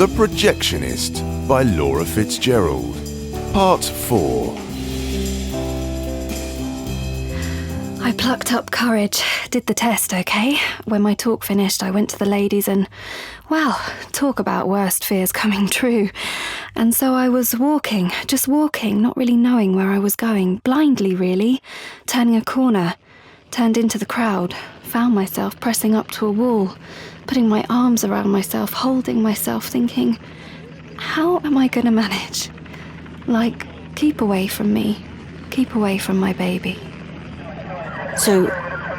The Projectionist by Laura FitzGerald. Part 4. I plucked up courage, did the test, okay? When my talk finished, I went to the ladies and, well, talk about worst fears coming true. And so I was walking, just walking, not really knowing where I was going, blindly really, turning a corner, turned into the crowd, found myself pressing up to a wall, putting my arms around myself, holding myself, thinking, how am I going to manage? Like, keep away from me, keep away from my baby. So,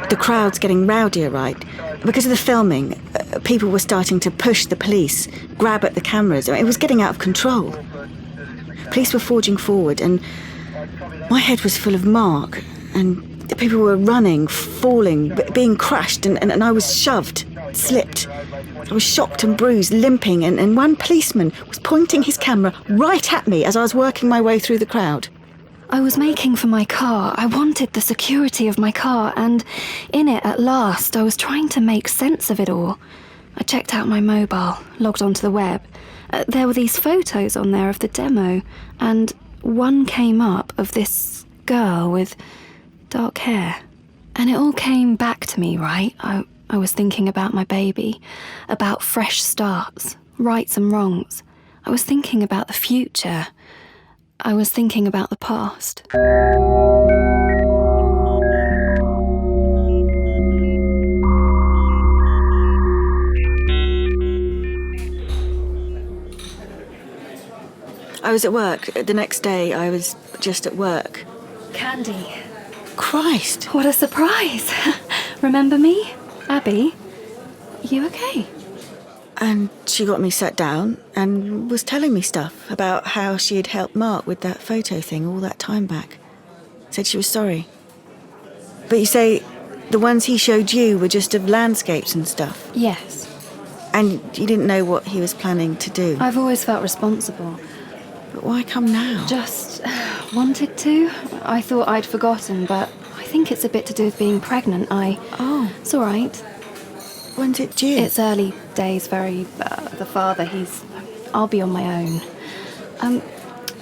the crowd's getting rowdier, right? Because of the filming, people were starting to push the police, grab at the cameras. It was getting out of control. Police were forging forward, and my head was full of Mark, and the people were running, falling, being crushed, and I was shoved, slipped. I was shocked and bruised, limping, and one policeman was pointing his camera right at me as I was working my way through the crowd. I was making for my car. I wanted the security of my car, and in it, at last, I was trying to make sense of it all. I checked out my mobile, logged onto the web. There were these photos on there of the demo, and one came up of this girl with dark hair. And it all came back to me, right? I was thinking about my baby, about fresh starts, rights and wrongs. I was thinking about the future. I was thinking about the past. I was at work. The next day, I was just at work. Candy. Christ! What a surprise! Remember me? Abby? You okay? And she got me sat down and was telling me stuff about how she had helped Mark with that photo thing all that time back. Said she was sorry. But you say the ones he showed you were just of landscapes and stuff? Yes. And you didn't know what he was planning to do? I've always felt responsible. But why come now? Just wanted to. I thought I'd forgotten, but I think it's a bit to do with being pregnant. Oh. It's all right. When's it due? It's early days, the father, I'll be on my own.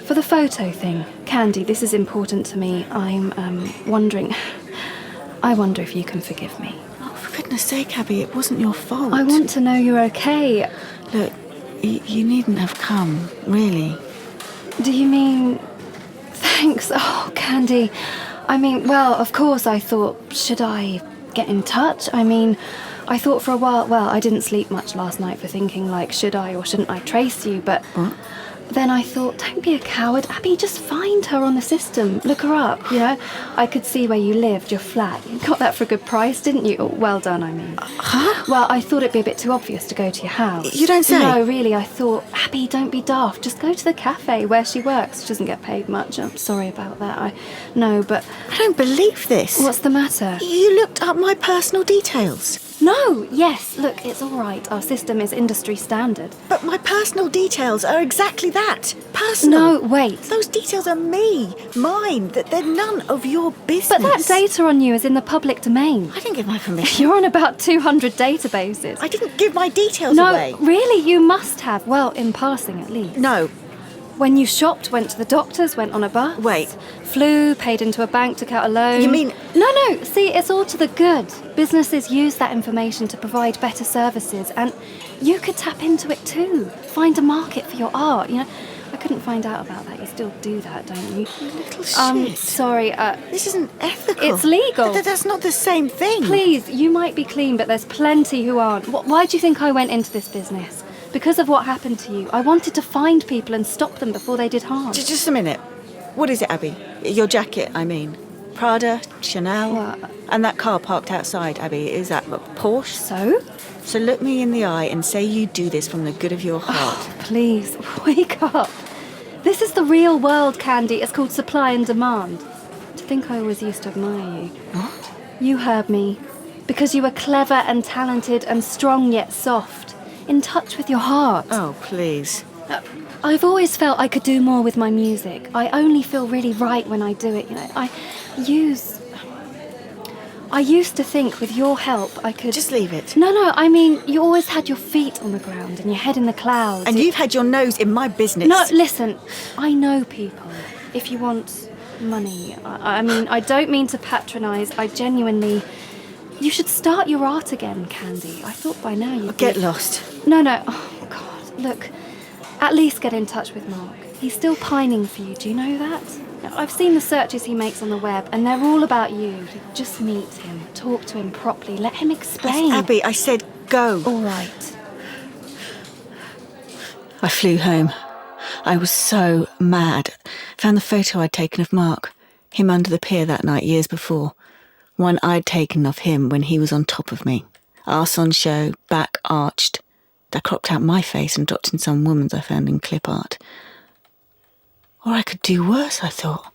For the photo thing, Candy, this is important to me. I wonder if you can forgive me. Oh, for goodness sake, Abby, it wasn't your fault. I want to know you're okay. Look, you needn't have come, really. Do you mean... Thanks. Oh, Candy. Well, of course I thought, should I get in touch? I thought for a while, I didn't sleep much last night for thinking, should I or shouldn't I trace you, but what? Then I thought, don't be a coward, Abby, just find her on the system, look her up, I could see where you lived, your flat. You got that for a good price, didn't you? Oh, well done, Huh? Well, I thought it'd be a bit too obvious to go to your house. You don't say? No, really, I thought, Abby, don't be daft, just go to the cafe where she works. She doesn't get paid much, I'm sorry about that, I don't believe this. What's the matter? You looked up my personal details. No, yes, look, it's all right. Our system is industry standard. But my personal details are exactly that. Personal. No, wait. Those details are mine. They're none of your business. But that data on you is in the public domain. I didn't give my permission. You're on about 200 databases. I didn't give my details away. No, really, you must have. Well, in passing at least. No. When you shopped, went to the doctors, went on a bus. Wait. Flew, paid into a bank, took out a loan. You mean... No, see, it's all to the good. Businesses use that information to provide better services, and you could tap into it too. Find a market for your art, I couldn't find out about that. You still do that, don't you? You little shit. Sorry, This isn't ethical. It's legal. That's not the same thing. Please, you might be clean, but there's plenty who aren't. Why do you think I went into this business? Because of what happened to you. I wanted to find people and stop them before they did harm. Just a minute. What is it, Abby? Your jacket, Prada, Chanel? What? And that car parked outside, Abby, is that a Porsche? So? So look me in the eye and say you do this from the good of your heart. Oh, please, wake up. This is the real world, Candy. It's called supply and demand. To think I always used to admire you. What? You heard me. Because you were clever and talented and strong yet soft. In touch with your heart. Oh, please. I've always felt I could do more with my music. I only feel really right when I do it, I I used to think with your help I could... Just leave it. No, I mean, you always had your feet on the ground and your head in the clouds. And you've had your nose in my business. No, listen, I know people. If you want money, I mean, I don't mean to patronise, I genuinely... You should start your art again, Candy. I thought by now you'd Get lost. No, oh, God, look, at least get in touch with Mark. He's still pining for you, do you know that? I've seen the searches he makes on the web, and they're all about you. Just meet him, talk to him properly, let him explain. Abby, I said go. All right. I flew home. I was so mad. Found the photo I'd taken of Mark, him under the pier that night years before. One I'd taken of him when he was on top of me. Arse on show, back arched. I cropped out my face and dropped in some woman's I found in clip art. Or I could do worse, I thought.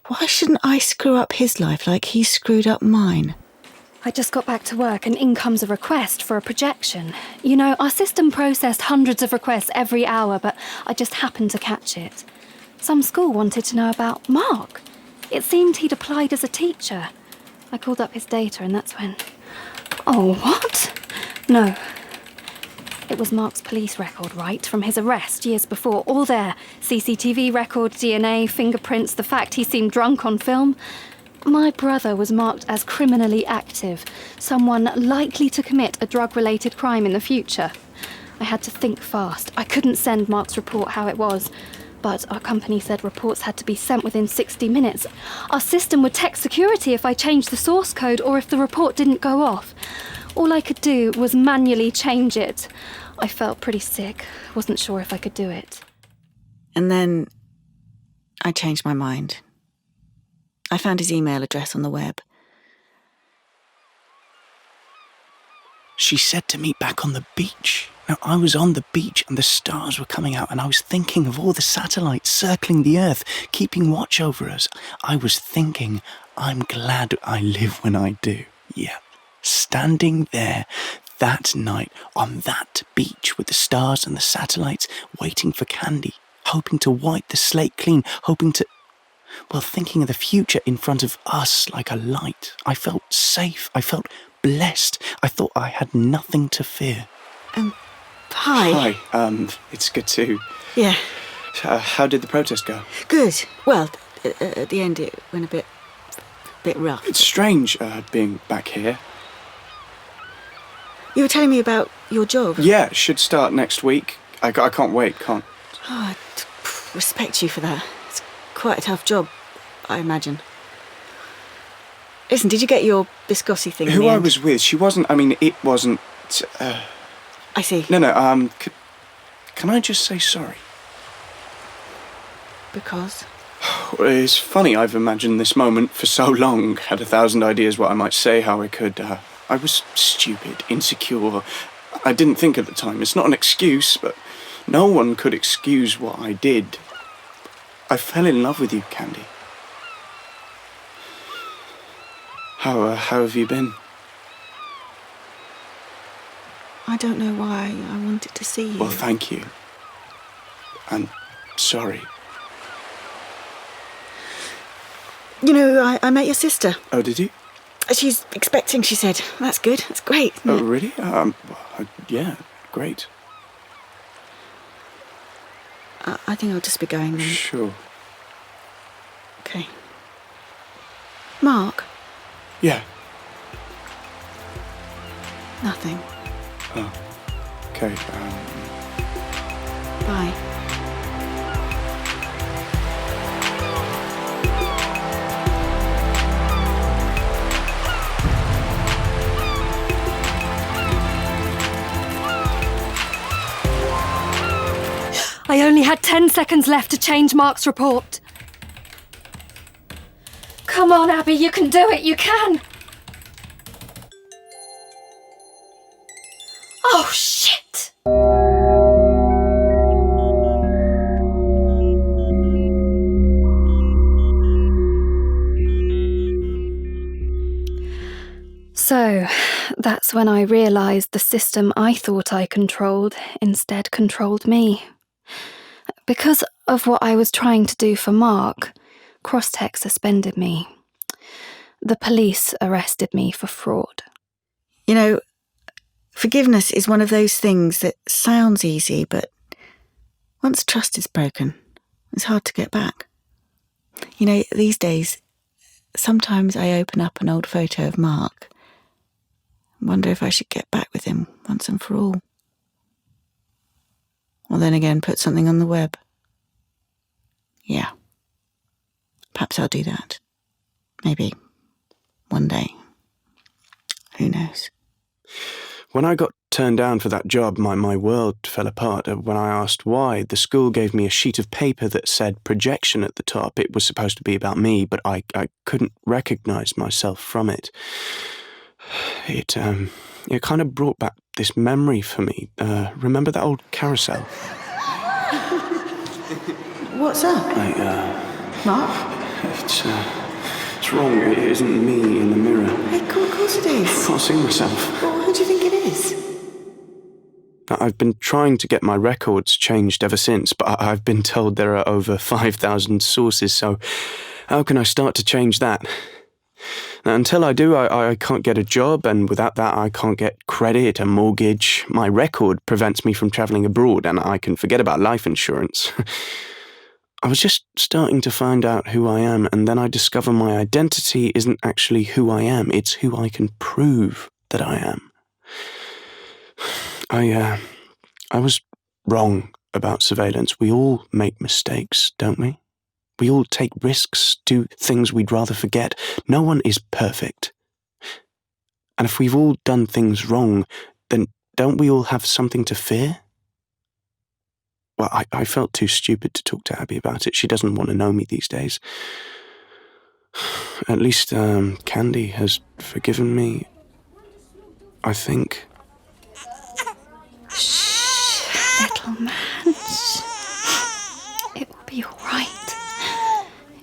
Why shouldn't I screw up his life like he screwed up mine? I just got back to work and in comes a request for a projection. You know, our system processed hundreds of requests every hour, but I just happened to catch it. Some school wanted to know about Mark. It seemed he'd applied as a teacher. I called up his data and that's when... Oh, what? No. It was Mark's police record, right? From his arrest years before. All there. CCTV record, DNA, fingerprints, the fact he seemed drunk on film. My brother was marked as criminally active, someone likely to commit a drug-related crime in the future. I had to think fast. I couldn't send Mark's report how it was, but our company said reports had to be sent within 60 minutes. Our system would text security if I changed the source code or if the report didn't go off. All I could do was manually change it. I felt pretty sick. Wasn't sure if I could do it. And then I changed my mind. I found his email address on the web. She said to meet back on the beach. Now, I was on the beach and the stars were coming out and I was thinking of all the satellites circling the Earth, keeping watch over us. I was thinking, I'm glad I live when I do. Yeah. Standing there that night on that beach with the stars and the satellites, waiting for Candy, hoping to wipe the slate clean, hoping to... Well, thinking of the future in front of us like a light. I felt safe. I felt blessed. I thought I had nothing to fear. Hi. Hi, it's good to... Yeah. How did the protest go? Good. Well, at the end it went a bit rough. It's strange, being back here. You were telling me about your job. Yeah, it should start next week. I can't wait, can't. Oh, I respect you for that. It's quite a tough job, I imagine. Listen, did you get your Biscossi thing in Who the I end? was with, she wasn't, it wasn't... I see. No, can I just say sorry? Because? Well, it's funny, I've imagined this moment for so long, had 1,000 ideas what I might say, how I could... I was stupid, insecure. I didn't think at the time. It's not an excuse, but no one could excuse what I did. I fell in love with you, Candy. How have you been? I don't know why I wanted to see you. Well, thank you. And sorry. You know, I met your sister. Oh, did you? She's expecting, she said. That's good. That's great. Oh, really? Yeah, great. I think I'll just be going then. Sure. Okay. Mark? Yeah. Nothing. Oh. Okay, Bye. I only had 10 seconds left to change Mark's report. Come on, Abby, you can do it, you can! Oh, shit! So, that's when I realised the system I thought I controlled instead controlled me. Because of what I was trying to do for Mark, Crosstech suspended me. The police arrested me for fraud. You know, forgiveness is one of those things that sounds easy, but once trust is broken, it's hard to get back. You know, these days, sometimes I open up an old photo of Mark and wonder if I should get back with him once and for all. Or then again, put something on the web. Yeah. Perhaps I'll do that. Maybe. One day. Who knows? When I got turned down for that job, my world fell apart. When I asked why, the school gave me a sheet of paper that said projection at the top. It was supposed to be about me, but I couldn't recognise myself from it. It kind of brought back this memory for me. Remember that old carousel? What's up? Mark? It's wrong. It isn't me in the mirror. Hey, of course it is. I can't see myself. Well, who do you think it is? I've been trying to get my records changed ever since, but I've been told there are over 5,000 sources, so how can I start to change that? Now, until I do, I can't get a job, and without that I can't get credit, a mortgage. My record prevents me from travelling abroad, and I can forget about life insurance. I was just starting to find out who I am, and then I discover my identity isn't actually who I am, it's who I can prove that I am. I was wrong about surveillance. We all make mistakes, don't we? We all take risks, do things we'd rather forget. No one is perfect. And if we've all done things wrong, then don't we all have something to fear? Well, I felt too stupid to talk to Abby about it. She doesn't want to know me these days. At least Candy has forgiven me, I think. Shh, little man. It will be all right.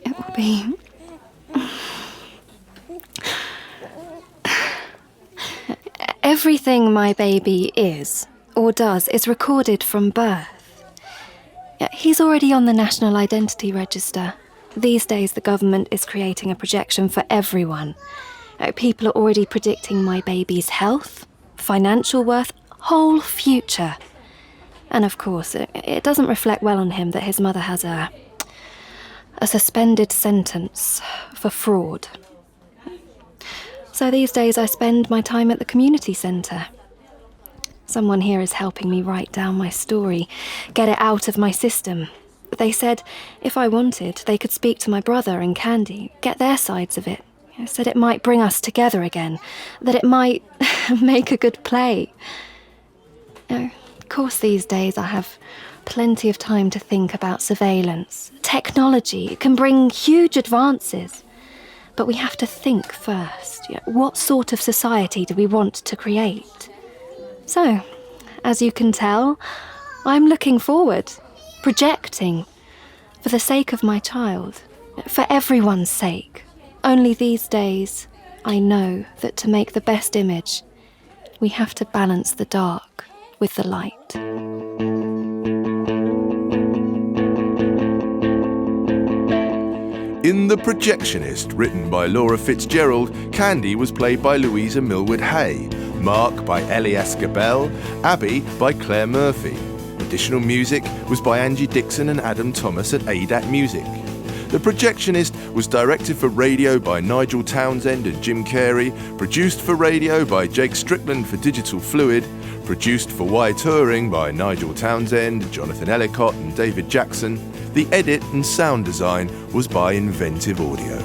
It will be... Everything my baby is, or does, is recorded from birth. He's already on the National Identity Register. These days, the government is creating a projection for everyone. People are already predicting my baby's health, financial worth, whole future. And of course, it doesn't reflect well on him that his mother has a suspended sentence for fraud. So these days I spend my time at the community centre. Someone here is helping me write down my story, get it out of my system. They said if I wanted, they could speak to my brother and Candy, get their sides of it. Said it might bring us together again, that it might make a good play. Of course, these days I have plenty of time to think about surveillance. Technology can bring huge advances, but we have to think first. What sort of society do we want to create? So, as you can tell, I'm looking forward, projecting, for the sake of my child, for everyone's sake. Only these days, I know that to make the best image, we have to balance the dark with the light. In The Projectionist, written by Laura FitzGerald, Candy was played by Louisa Milwood Haigh, Mark by Elyes Gabel, Abby by Claire Murphy. Additional music was by Angie Dixon and Adam Thomas at ADAT Music. The Projectionist was directed for radio by Nigel Townsend and Jim Carey, produced for radio by Jake Strickland for Digital Fluid, produced for Y Touring by Nigel Townsend, Jonathan Ellicott and David Jackson. The edit and sound design was by Inventive Audio.